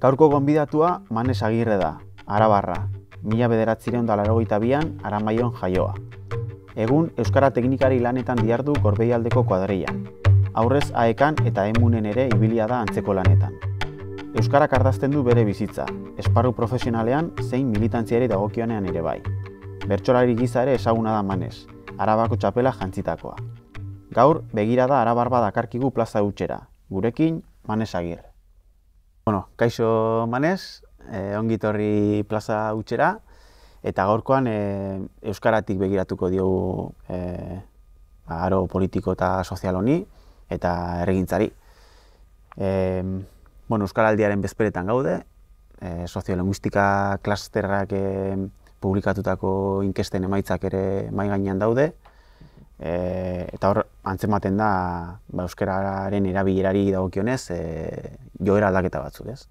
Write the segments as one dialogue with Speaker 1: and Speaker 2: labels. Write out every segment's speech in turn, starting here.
Speaker 1: Gaurko gonbidatua Manes Agirre da, arabarra, 1982an Aramaion jaioa. Egun Euskara teknikari lanetan dihardu Gorbeialdeko kuadrillan. Aurrez AEkan eta Emunen ere ibilia da antzeko lanetan. Euskarak ardazten du bere bizitza, esparru profesionalean zein militantziari dagokionean ere bai. Bertsolari giza ere ezaguna da Manes, Arabako txapela jantzitakoa. Gaur begirada arabarba dakarkigu plaza hutsera, gurekin Manes Agirre. Bueno, kaixo Manes, ongi etorri plaza hutsera, eta gaurkoan euskaratik begiratuko diogu aro politiko eta sozial honi eta erregintzari. Bueno, Euskaraldiaren bezperetan gaude, soziolinguistika klasterrak publikatutako inkesten emaitzak ere mahai gainean daude, eta hor antzematen da euskararen erabilerari dagokionez joera aldaketa batzuk, ez?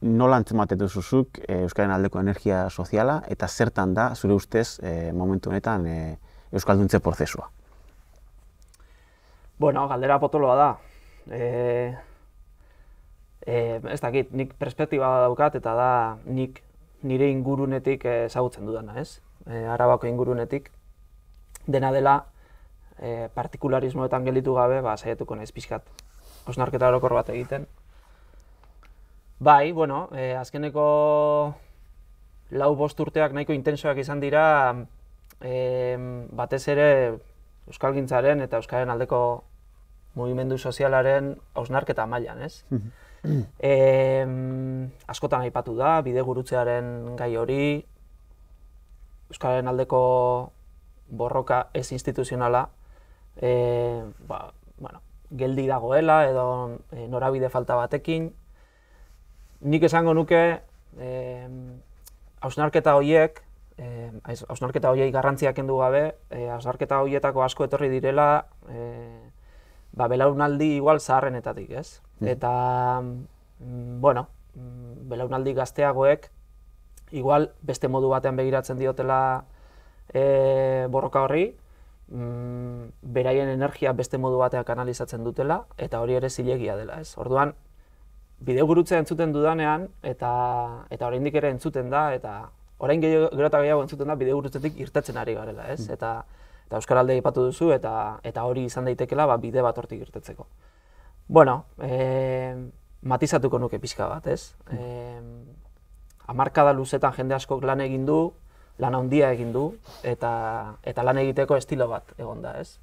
Speaker 1: Nola antzematen duzuzuk euskararen aldeko energia soziala eta zertan da zure ustez momentu honetan euskalduntze prozesua?
Speaker 2: Bueno, galdera potoloa da. Ez dakit, nik perspektiba daukat eta da nik nire ingurunetik ezagutzen dudana, ez? Arabako ingurunetik. Dena dela, partikularismoetan gelditu gabe, saiatuko naiz pixkat hausnarketa orokor bat egiten. Bai, bueno, azkeneko 4-5 urteak nahiko intensoak izan dira, batez ere euskalgintzaren eta euskararen aldeko mugimendu sozialaren hausnarketa mailan, ez? Askotan aipatu da, bidegurutzearen gai hori, euskararen aldeko borroka ez instituzionala, geldi dagoela edo norabide falta batekin. Nik esango nuke hausnarketa horiek garrantziak kendu gabe, hausnarketa horietako asko etorri direla belaunaldi igual zaharrenetatik, ez? Eta, bueno, belaunaldi gazteagoek igual beste modu batean begiratzen diotela borroka horri, beraien energia beste modu batean kanalizatzen dutela, eta hori ere zilegia dela, ez? Orduan, bidegurutzea entzuten dudanean, eta oraindik ere entzuten da, eta orain gero eta gehiago entzuten da bidegurutzetik irtetzen ari garela, ez? Eta euskaralde aipatu duzu, eta hori izan daitekela bide bat hortik irtetzeko. Bueno, matizatuko nuke pixka bat, ez? Hamarkada luzetan jende askok lan egin du, lan handia egin du, eta lan egiteko estilo bat egon da, ez?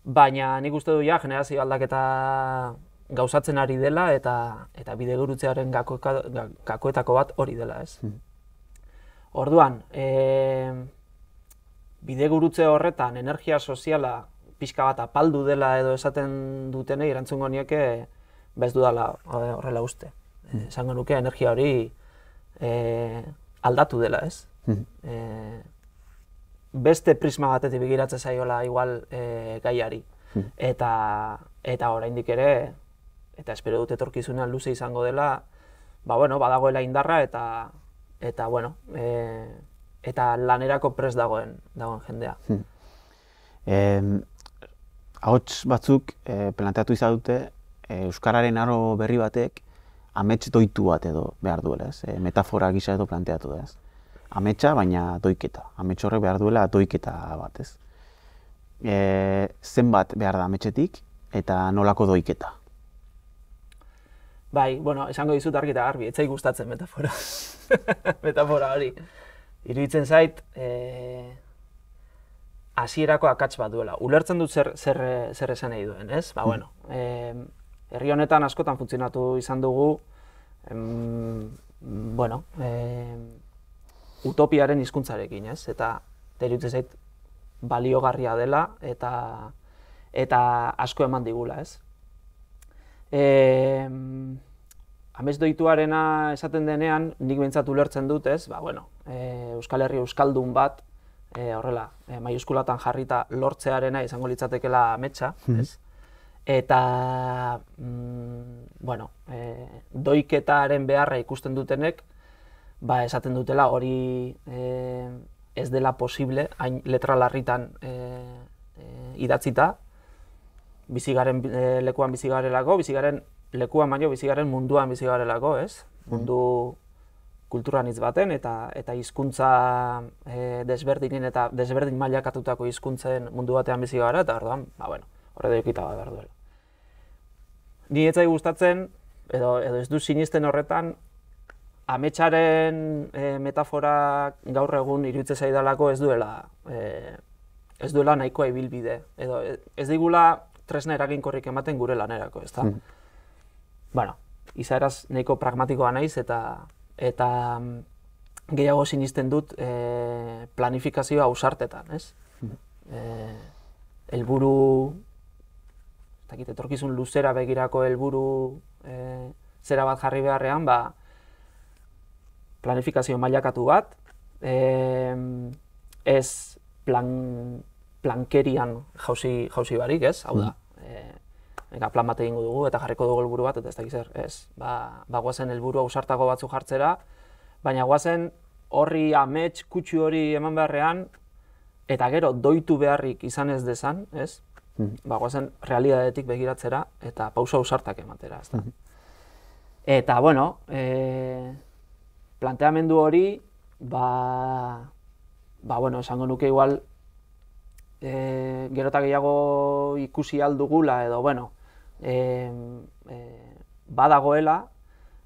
Speaker 2: Baina nik uste du generazio aldaketa gauzatzen ari dela, eta bidegurutzearen gakoetako bat hori dela, ez? Orduan, bidegurutze horretan energia soziala pixka bat apaldu dela edo esaten dutenei erantzungo nieke bez dudala horrela uste. Esango nuke energia hori aldatu dela, ez? Beste prisma batetik begiratzen zaiola igual gaiari. Eta oraindik ere, eta espero dut etorkizunean luze izango dela, badagoela indarra eta lanerako prest dagoen jendea.
Speaker 1: Ahots batzuk planteatu izan dute euskararen aro berri batek amets doitu bat edo behar duela, ez? Metafora gisa edo planteatu da, ez? Ametsa, baina doiketa. Amets horrek behar duela doiketa bat, ez? Zenbat behar da ametsetik eta nolako doiketa?
Speaker 2: Bai, esango dizut argi eta garbi, ez zait gustatzen metafora. Metafora hori. Iruditzen zait, hasierako akats bat duela. Ulertzen dut zer esan nahi duen, ez? Herri honetan askotan funtzionatu izan dugu, utopiaren hizkuntzarekin, ez? Eta iruditzen zait baliogarria dela eta asko eman digula, ez? Amets doituarena esaten denean, nik behintzat ulertzen dut, ez? Euskal Herri euskaldun bat, horrela, maiuskulatan jarrita lortzearena izango litzatekela ametsa, ez? Eta, doiketaren beharra ikusten dutenek, esaten dutela hori ez dela posible, hain letra larritan idatzita, bizigaren lekuan bizigarelako, bizigaren lekuan baino bizi garen munduan bizi garelako, ez? Mundu kulturanitz baten eta hizkuntza desberdinen eta desberdin mailakatutako hizkuntzen mundu batean bizi gara, eta orduan, horre daukita behar duela. Ni ez zait gustatzen, edo ez du sinisten horretan, ametsaren metafora gaur egun iruditzen zaidalako ez duela nahikoa ibilbide, edo ez digula tresna eraginkorrik ematen gure lanerako, ezta? Izaeraz nahiko pragmatikoa naiz eta gehiago sinisten dut planifikazioa ausartetan, ez? Helburu, etorkizun luzera begirako helburu zera bat jarri beharrean, planifikazio mailakatu bat, ez plankerian jauzi barik, ez? Hau da, plan bat egingo dugu eta jarriko dugu helburu bat, eta ez dakiz zer, ez? Guazen helburu ausartako batzu jartzera, baina guazen horri amets kutsu hori eman beharrean, eta gero doitu beharrik izan ez dezan, ez? Guazen realidadetik begiratzera eta pausa ausartak ematera, ez da? Eta, planteamendu hori, esango nuke igual, gero eta gehiago ikusi aldugula edo, badagoela,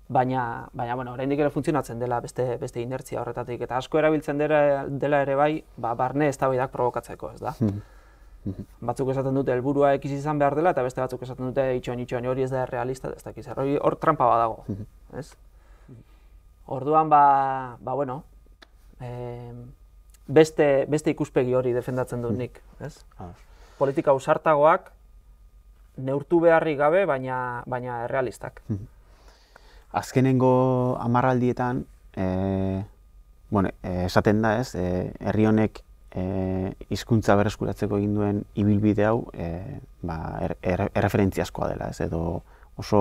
Speaker 2: baina oraindik ere funtzionatzen dela beste inertzia horretatik, eta asko erabiltzen dela ere bai, barne eztabaidak probokatzeko, ez da? Batzuk esaten dute helburua X izan behar dela, eta beste batzuk esaten dute itxoin hori ez da realista, ez dakiz, hor trampa badago, ez? Orduan, beste ikuspegi hori defendatzen dut nik, ez? Politika ausartagoak, neurtu beharrik gabe, baina errealistak.
Speaker 1: Azkenengo hamarraldietan, esaten da, ez, herri honek hizkuntza berreskuratzeko egin duen ibilbide hau erreferentziazkoa dela, ez, edo oso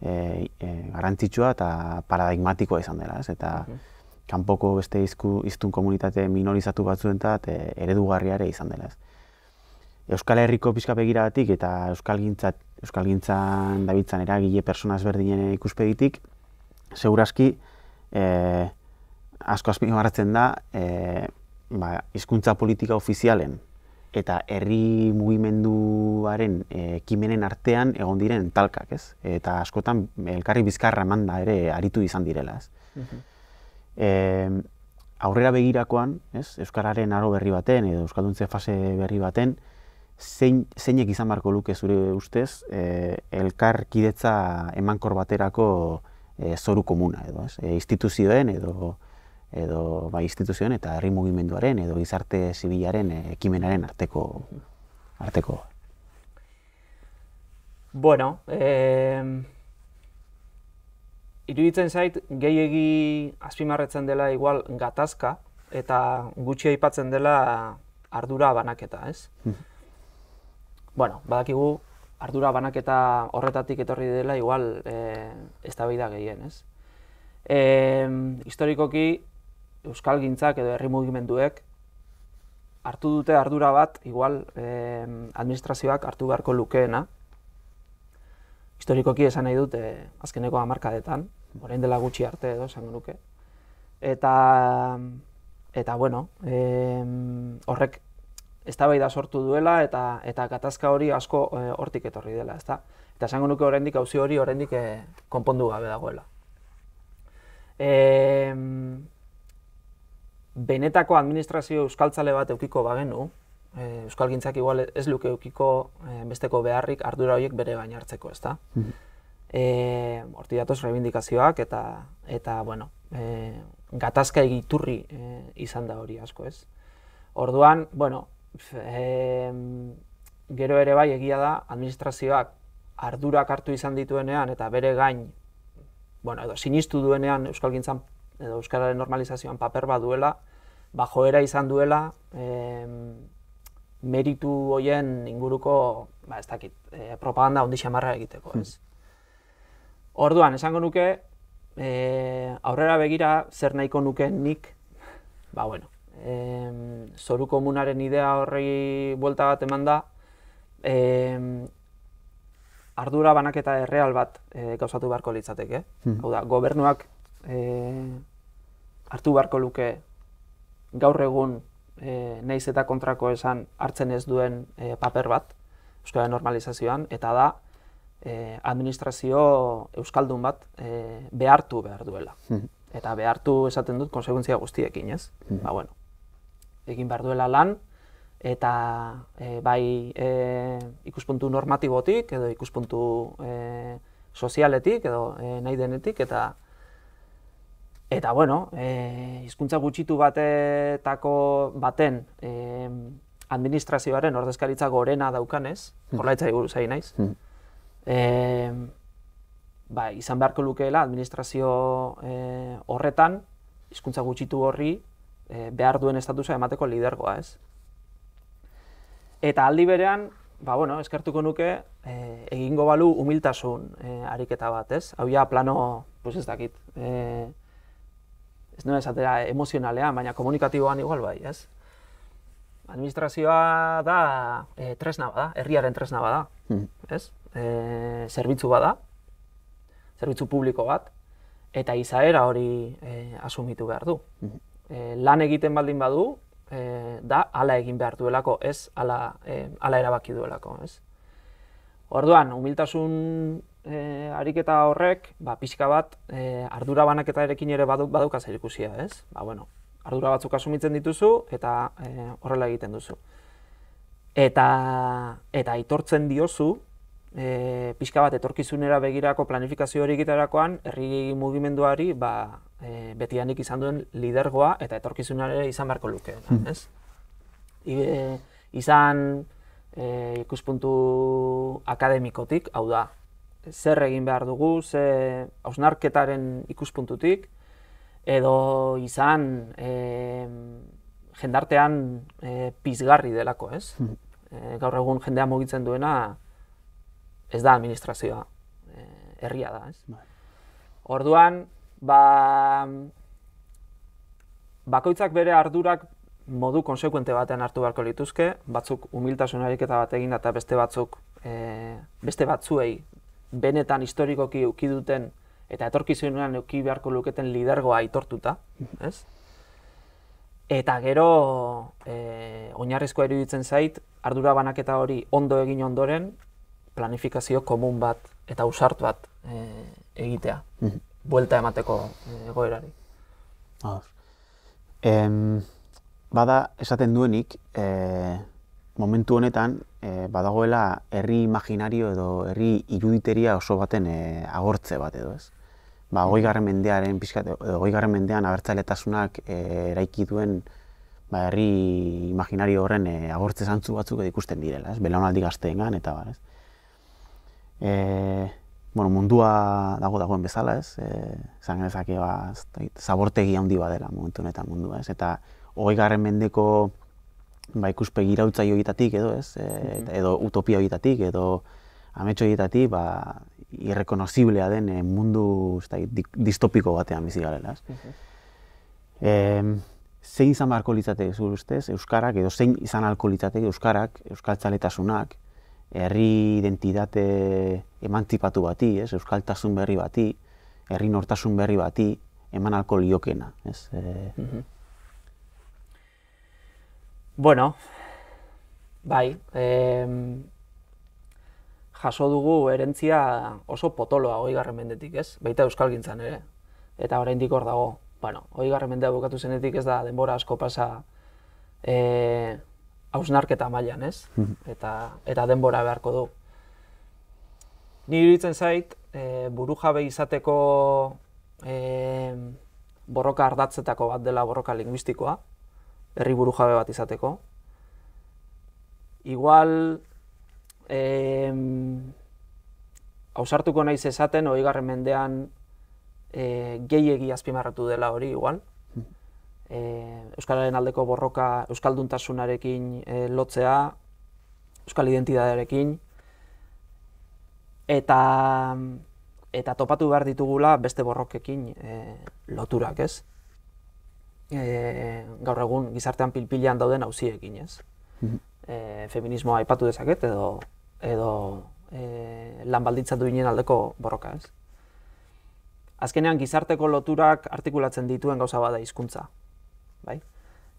Speaker 1: garrantzitsua eta paradigmatikoa izan dela, ez, eta kanpoko beste hiztun komunitate minorizatu batzuentzat eredugarriare izan dela, ez. Euskal Herriko pixka begiragatik eta euskalgintzan dabiltzan eragile persona ezberdinen ikuspegitik, segurazki asko azpimarratzen da hizkuntza politika ofizialen eta herri mugimenduaren ekimenen artean egon diren talkak, ez? Eta askotan elkarri bizkarra emanda ere aritu izan direla, ez? Aurrera begirakoan, ez? Euskararen aro berri baten edo euskalduntze fase berri baten, zeinek izan beharko luke zure ustez elkarkidetza emankor baterako zoru komuna edo, ez? Instituzioen edo instituzioen eta herri mugimenduaren edo gizarte zibilaren ekimenaren arteko.
Speaker 2: Iruditzen zait gehiegi azpimarratzen dela igual gatazka eta gutxi aipatzen dela ardura banaketa, ez? Badakigu ardura banaketa horretatik etorri dela igual eztabaida gehien, ez? Historikoki euskalgintzak edo herri mugimenduek hartu dute ardura bat igual administrazioak hartu beharko lukeena. Historikoki esan nahi dute azkeneko hamarkadetan, orain dela gutxi arte edo esango nuke. Eta horrek eztabaida sortu duela eta gatazka hori asko hortik etorri dela, ezta? Eta esango nuke oraindik auzi hori oraindik konpondu gabe dagoela. Benetako administrazio euskaltzale bat eukiko bagenu, euskalgintzak igual ez luke eukiko besteko beharrik ardura horiek bere gain hartzeko, ezta? Hortik datoz reibindikazioak eta gatazka egiturri izan da hori asko, ez? Orduan, gero ere bai egia da administrazioak ardurak hartu izan dituenean eta bere gain edo sinistu duenean euskalgintzan edo euskararen normalizazioan paper bat duela, joera izan duela meritu horien inguruko, ez dakit, propaganda handi xamarra egiteko, ez. Orduan, esango nuke, aurrera begira zer nahiko nuke nik, zoru komunaren idea horri buelta bat eman da, ardura banaketa erreal bat gauzatu beharko litzateke. Hau da, gobernuak hartu beharko luke gaur egun nahiz eta kontrako esan hartzen ez duen paper bat, euskararen normalizazioan, eta da administrazio euskaldun bat behartu behar duela. Eta behartu esaten dut konsekuentzia guztiekin, ez? Ba, bueno, egin behar duela lan, eta bai ikuspuntu normatibotik, edo ikuspuntu sozialetik, edo nahi denetik, eta bueno, hizkuntza gutxitu baten administrazioaren ordezkaritza gorena daukanez, Jaurlaritzari buruz ari naiz, izan beharko lukeela administrazio horretan, hizkuntza gutxitu horri behar duen estatusa emateko lidergoa, ez? Eta aldi berean, eskertuko nuke, egingo balu humiltasun ariketa bat, ez? Hau ja plano, pues ez dakit, ez nuen esatera emozionalean, baina komunikatiboan igual bai, ez? Administrazioa da tresna bada, herriaren tresna bada, ez? Zerbitzu bada, zerbitzu publiko bat, eta izaera hori asumitu behar du. Lan egiten baldin badu, da hala egin behar duelako, ez hala erabaki duelako, ez? Orduan, humiltasun ariketa horrek, pixka bat, ardura banaketarekin ere badauka zerikusia, ez? Ardura batzuk asumitzen dituzu, eta horrela egiten duzu. Eta aitortzen diozu, pixka bat etorkizunera begirako planifikazio hori egiterakoan, herri mugimenduari betidanik izan duen lidergoa eta etorkizunera izan beharko luke, ez? Izan ikuspuntu akademikotik, hau da, zer egin behar dugu, ze hausnarketaren ikuspuntutik, edo izan jendartean pizgarri delako, ez? Gaur egun jendea mugitzen duena ez da administrazioa, herria da, ez? Orduan, bakoitzak bere ardurak modu konsekuente batean hartu beharko lituzke, batzuk humiltasun ariketa bat egin eta beste batzuei benetan historikoki eduki duten eta etorkizunean eduki beharko luketen lidergoa aitortuta, ez? Eta gero, oinarrizkoa iruditzen zait, ardura banaketa hori ondo egin ondoren, planifikazio komun bat eta ausart bat egitea, buelta emateko egoerari.
Speaker 1: Bada, esaten duenik, momentu honetan, badagoela herri imaginario edo herri iruditeria oso baten agortze bat edo, ez? 20. mendearen pixkat, edo 20. mendean abertzaletasunak eraiki duen herri imaginario horren agortze zantzu batzuk ikusten direla, ez? Belaunaldi gazteengan eta bar, ez? Mundua dagoen bezala, ez? Esan genezake, zabortegi handi badela momentu honetan mundua, ez? Eta 20. mendeko ikuspegi iraultzaile horietatik edo, ez? Edo utopia horietatik edo ametso horietatik irrekonoziblea den mundu distopiko batean bizi garela, ez? Zein izan beharko litzateke zure ustez euskarak edo zein izan ahalko litzateke euskarak, euskaltzaletasunak, herri identitate emantzipatu bati, ez? Euskaltasun berri bati, herri nortasun berri bati eman ahalko liokena, ez?
Speaker 2: Bueno, bai, jaso dugu herentzia oso potoloa 20. mendetik, ez? Baita euskalgintzan ere. Eta oraindik hor dago, 20. mendea bukatu zenetik ez da denbora asko pasa hausnarketa mailan, ez? Eta denbora beharko du. Ni iruditzen zait, burujabe izateko borroka ardatzetako bat dela borroka linguistikoa, herri burujabe bat izateko. Igual, ausartuko naiz esaten 20. mendean gehiegi azpimarratu dela hori igual. Euskararen aldeko borroka euskalduntasunarekin lotzea, euskal identitatearekin, eta topatu behar ditugula beste borrokekin loturak, ez? Gaur egun gizartean pilpilean dauden auziekin, ez? Feminismoa aipatu dezaket edo lan baldintza duinen aldeko borroka, ez? Azkenean gizarteko loturak artikulatzen dituen gauza bada hizkuntza, bai?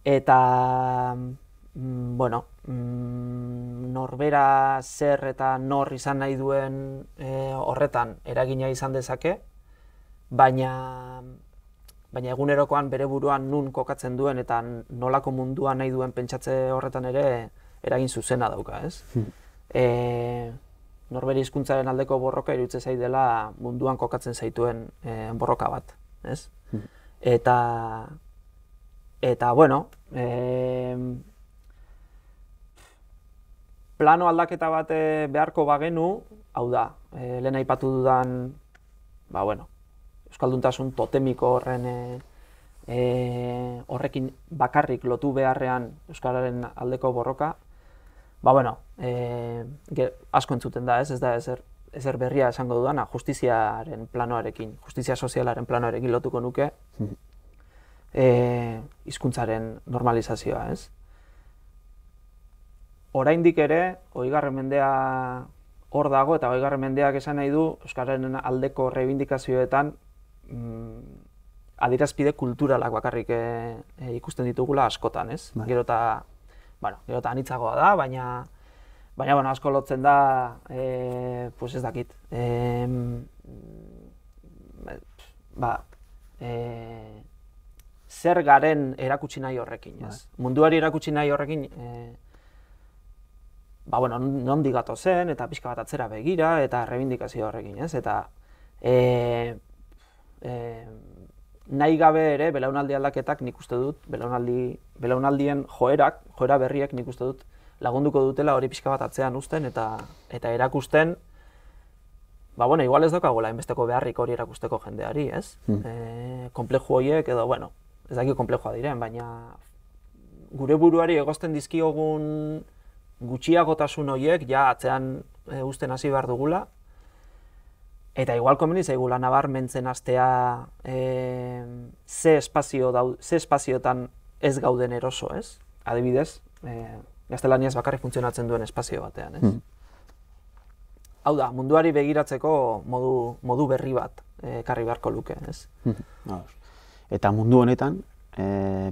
Speaker 2: Eta, bueno, norbera zer eta nor izan nahi duen horretan eragina izan dezake, baina egunerokoan bere buruan nun kokatzen duen eta nolako mundua nahi duen pentsatze horretan ere eragin zuzena dauka, ez? Norbere hizkuntzaren aldeko borroka iruditzen zait dela munduan kokatzen zaituen borroka bat, ez? Eta bueno, plano aldaketa bat beharko bagenu, hau da, lehen aipatu dudan, bueno, euskalduntasun totemiko horrekin bakarrik lotu beharrean euskararen aldeko borroka, bueno, asko entzuten da, ez da ezer berria esango dudana, justiziaren planoarekin, justizia sozialaren planoarekin lotuko nuke hizkuntzaren normalizazioa, ez? Oraindik ere, 20. mendea hor dago, eta 20. mendeak esan nahi du euskararen aldeko reibindikazioetan adierazpide kulturalak bakarrik ikusten ditugula askotan, ez? Gero eta anitzagoa da, baina asko lotzen da, pues ez dakit, zer garen erakutsi nahi horrekin, ez? Munduari erakutsi nahi horrekin, nondik gatozen, eta pixka bat atzera begira, eta reibindikazio horrekin, ez? Eta nahi gabe ere, belaunaldi aldaketak nik uste dut, belaunaldien joera berriak nik uste dut lagunduko dutela hori pixka bat atzean uzten eta erakusten, igual ez daukagola hainbesteko beharrik hori erakusteko jendeari, ez? Konplexu horiek edo, ez dakit konplexua diren, baina gure buruari egozten dizkiogun gutxiagotasun horiek ja atzean uzten hasi behar dugula. Eta igual komeni zaigula nabarmentzen hastea ze espazioetan ez gauden eroso, ez? Adibidez, gaztelaniaz bakarrik funtzionatzen duen espazio batean, ez? Hau da, munduari begiratzeko modu berri bat ekarri beharko luke, ez?
Speaker 1: Eta mundu honetan,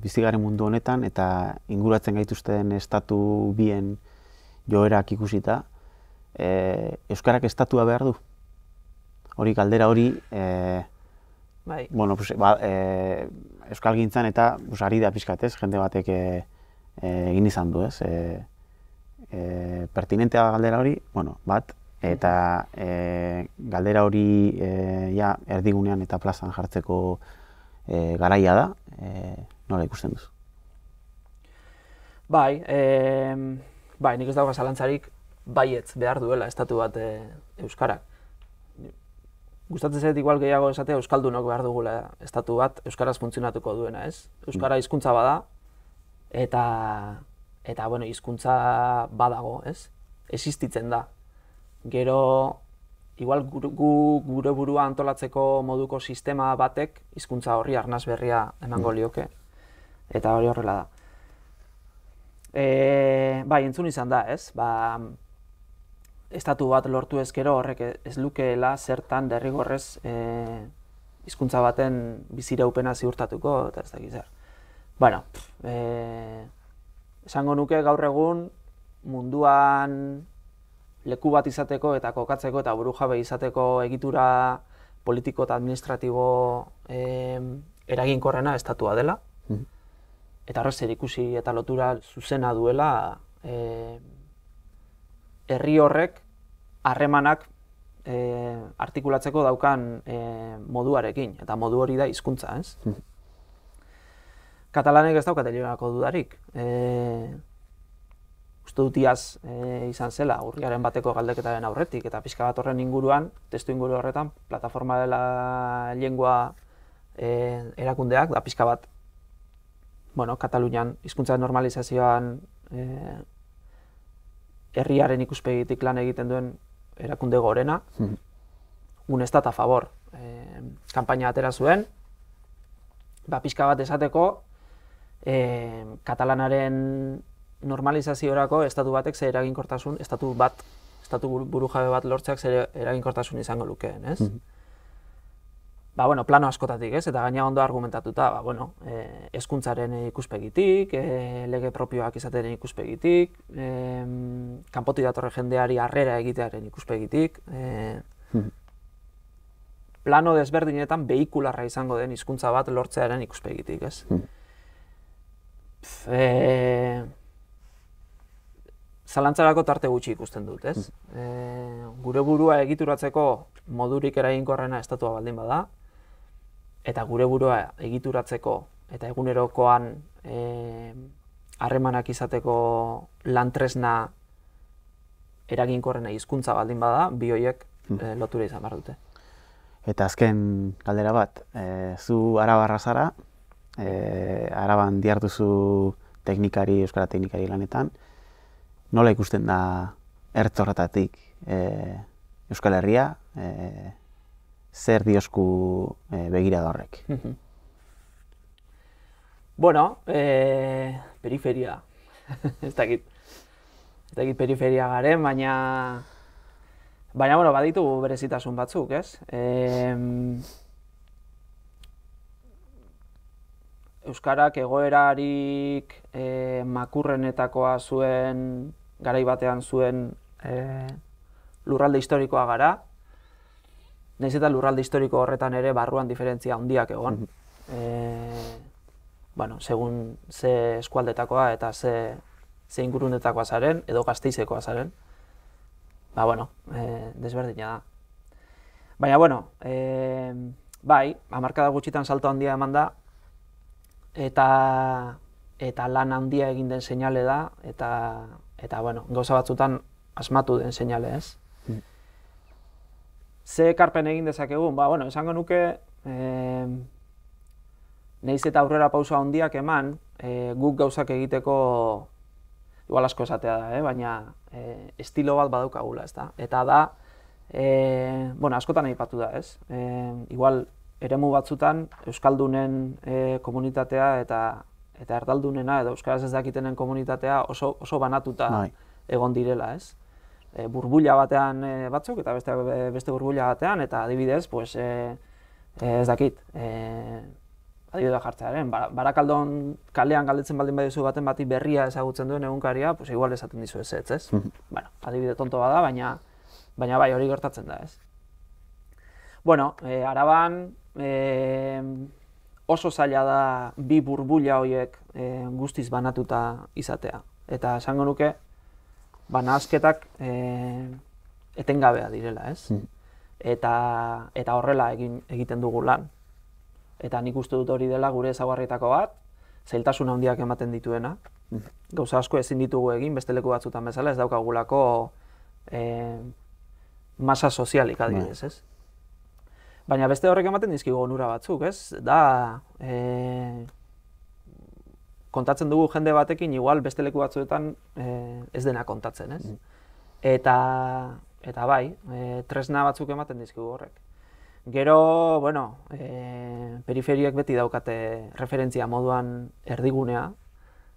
Speaker 1: bizigaren mundu honetan, eta inguratzen gaituzten estatu bien joerak ikusita, euskarak estatua behar du? Hori galdera hori, euskalgintzan eta ari da pixkat, ez? Jende batek egin izan du, ez? Pertinentea galdera hori, bat, eta galdera hori erdigunean eta plazan jartzeko garaia da, nola ikusten duzu?
Speaker 2: Nik ez dauka zalantzarik baietz behar duela estatu bat euskarak. Gustatzen zait igual gehiago esatea euskaldunok behar dugula estatu bat euskaraz funtzionatuko duena, ez? Euskara hizkuntza bada eta hizkuntza badago, ez? Existitzen da. Gero igual gure burua antolatzeko moduko sistema batek hizkuntza horri arnas berria emango lioke. Eta hori horrela da. Entzun izan da, ez? Estatu bat lortu ezkero horrek ez lukeela zertan derrigorrez hizkuntza baten biziraupena ziurtatuko, eta ez dakit zer. Esango nuke gaur egun munduan leku bat izateko eta kokatzeko eta burujabe izateko egitura politiko eta administratibo eraginkorrena estatua dela. Eta horrez zerikusi eta lotura zuzena duela herri horrek harremanak artikulatzeko daukan moduarekin, eta modu hori da hizkuntza, ez? Katalanek ez daukate inolako dudarik. Uste dut iaz izan zela, urriaren bateko galdeketaren aurretik, eta pixka bat horren inguruan, testu inguru horretan, Plataforma de la Lengua erakundeak, da pixka bat, Katalunian hizkuntza normalizazioan herriaren ikuspegitik lan egiten duen erakunde gorena, un estat a favor kanpaina atera zuen, pixka bat esateko, katalanaren normalizaziorako estatu batek ze eraginkortasun, estatu bat estatu burujabe bat lortzeak zer eraginkortasun izango lukeen, ez? Ba, bueno, plano askotatik, ez? Eta gaina ondo argumentatuta, ba, bueno, hezkuntzaren ikuspegitik, lege propioak izatearen ikuspegitik, kanpotik datorren jendeari harrera egitearen ikuspegitik, plano desberdinetan behikularra izango den hizkuntza bat lortzearen ikuspegitik, ez? Zalantzarako tarte gutxi ikusten dut, ez? Gure burua egituratzeko modurik eraginkorrena estatua baldin bada, eta gure burua egituratzeko eta egunerokoan harremanak izateko lantresna eraginkorrena hizkuntza baldin bada, bi horiek lotura izan behar dute.
Speaker 1: Eta azken galdera bat, zu arabarra zara, Araban diharduzu euskara teknikari lanetan, nola ikusten da ertz horretatik Euskal Herria, zer diosku begirada horrek?
Speaker 2: Bueno, periferia, ez dakit periferia garen, baina bueno, baditu berezitasun batzuk, ez? Euskarak egoerarik makurrenetakoa zuen, garai batean zuen lurralde historikoa gara, nahiz eta lurralde historiko horretan ere barruan diferentzia handiak egon. Bueno, segun ze eskualdetakoa eta ze ingurunetakoa zaren, edo Gasteizekoa zaren, ba, bueno, desberdina da. Baina, bueno, bai, hamarkada gutxitan salto handia eman da, eta lan handia egin den seinale da, eta bueno, gauza batzutan asmatu den seinale, ez? Ze ekarpen egin dezakegun? Ba, bueno, esango nuke, nahiz eta aurrera pauso handiak eman, guk gauzak egiteko, igual asko esatea da, baina estilo bat badaukagula, ez da? Eta da, bueno, askotan aipatu da, ez? Igual, eremu batzutan, euskaldunen komunitatea eta erdaldunena edo euskaraz ez dakitenen komunitatea oso banatuta egon direla, ez? Burbuila batean batzuk eta beste burbuila batean, eta adibidez, pues, ez dakit, adibidea jartzearen, Barakaldon kalean galdetzen baldin badizu baten bati berria ezagutzen duen egunkaria, pues igual esaten dizu ez, ez? Bueno, adibide tonto bada, baina bai, hori gertatzen da, ez? Bueno, Araban oso zaila da bi burbuila horiek guztiz banatuta izatea. Eta esango nuke, nahasketak etengabea direla, ez? Eta horrela egiten dugu lan. Eta nik uste dut hori dela gure ezaugarrietako bat, zailtasun handiak ematen dituena. Gauza asko ezin ditugu egin, beste leku batzutan bezala, ez daukagulako masa sozialik adibidez, ez? Baina beste horrek ematen dizkigu onura batzuk, ez? Da, kontatzen dugu jende batekin, igual beste leku batzuetan ez dena kontatzen, ez? Eta bai, tresna batzuk ematen dizkigu horrek. Gero, bueno, periferiak beti daukate referentzia moduan erdigunea,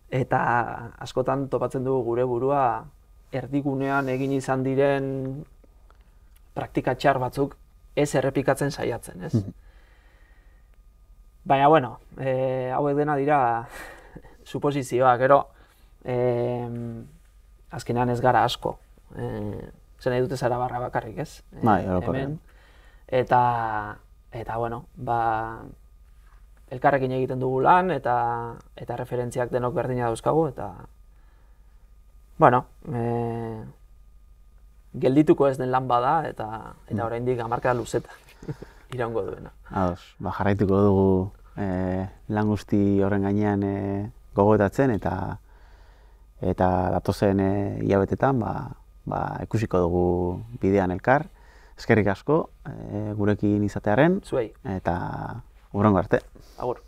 Speaker 2: eta askotan topatzen dugu gure burua erdigunean egin izan diren praktika txar batzuk ez errepikatzen saiatzen, ez? Baina, bueno, hauek dena dira suposizioak, gero azkenean ez gara asko. Zer nahi dute zara barra bakarrik, ez? Hemen. Eta, bueno, elkarrekin egiten dugu lan, eta referentziak denok berdina dauzkagu, eta, bueno, geldituko ez den lan bada, eta oraindik hamarkada luzeta iraungo duena.
Speaker 1: Ados, jarraituko dugu lan guzti horren gainean gogoetatzen, eta datozen hilabetetan ikusiko dugu bidean elkar. Eskerrik asko gurekin izatearen,
Speaker 2: zuei,
Speaker 1: eta hurrengo arte.
Speaker 2: Agur.